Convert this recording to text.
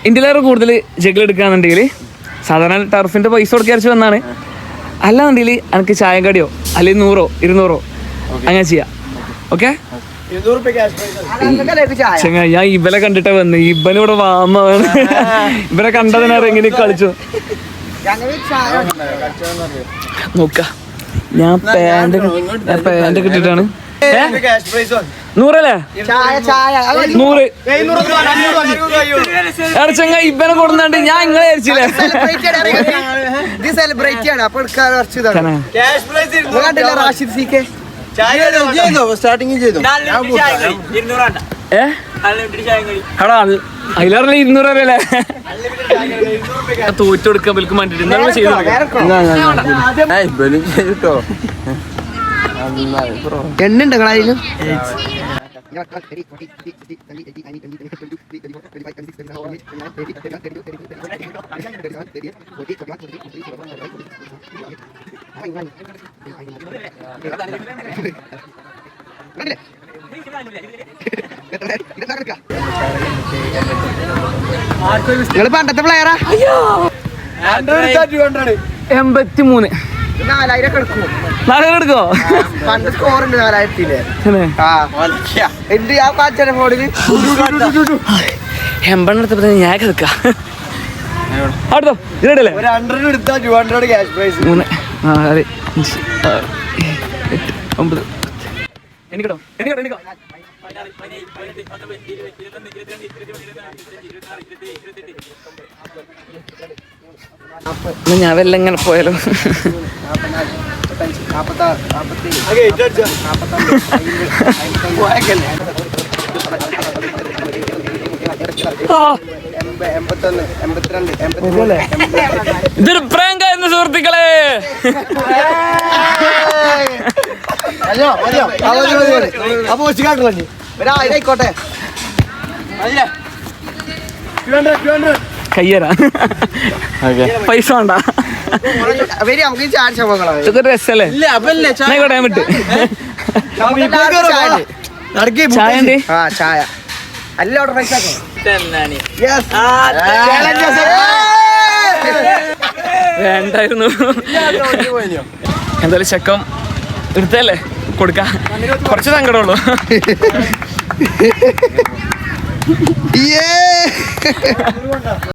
ഇന്ത്യയിലേറെ കൂടുതൽ ജഗിൽ എടുക്കുകയാണെന്നുണ്ടെങ്കിൽ സാധാരണ ടർഫിൻ്റെ പൈസ കൊടുക്കാച്ച് വന്നാണ്. അല്ലാന്നുണ്ടെങ്കിൽ എനിക്ക് ചായ കടിയോ അല്ലെങ്കിൽ 100 200 അങ്ങനെ ചെയ്യാം. ഓക്കെ ചങ്ങായി, ഞാൻ ഇവനെ കണ്ടിട്ടേ വന്ന്. ഇവനിവിടെ വാമാണ്. ഇവനെ കണ്ടതിനേറെ എങ്ങനെ കളിച്ചു നോക്ക. ഞാൻ പാന്റ് കിട്ടിട്ടാണ് 100 അല്ലേ 100. ചങ്ങ ഇവനെ കൊടുന്നാണ്ട് ഞാൻ ഇങ്ങളെ അരിച്ചില്ലേ. അതിലേറെ 200 രൂപയല്ലേ തോറ്റു കൊടുക്കാൻ വിൽക്കും വേണ്ടിട്ട് എണ്ണുണ്ട് കളയിലും. നിങ്ങൾ പണ്ടത്തെ പ്ലെയറാ? 83. 4000 എടുക്കോ? പണ്ട് സ്കോർ ഉണ്ട് 4000. എമ്പെണ്ണെടുത്തപ്പോ ഞാൻ എടുക്കാം. അടുത്തോ ഇതല്ലേ 100 എടുത്താ 200 ക്യാഷ് പ്രൈസ്. 3 4 5 6 7 8 9 എനിക്കോ ഞാൻ വല്ല ഇങ്ങനെ പോയാലോ. ഇതൊരു പ്രാങ്കായിരുന്നു സുഹൃത്തുക്കളെ. ആയിക്കോട്ടെ കയ്യറാ പൈസ വേണ്ട. ഇതൊക്കെ രസല്ലേ. ആയിക്കോട്ടെ വിട്ട് ചായ ഉണ്ട്. ചായ അല്ല പൈസ വേണ്ടായിരുന്നു. എന്തായാലും ചെക്കം എടുത്തല്ലേ കൊടുക്കാം. കുറച്ച് സങ്കടമുള്ളൂ.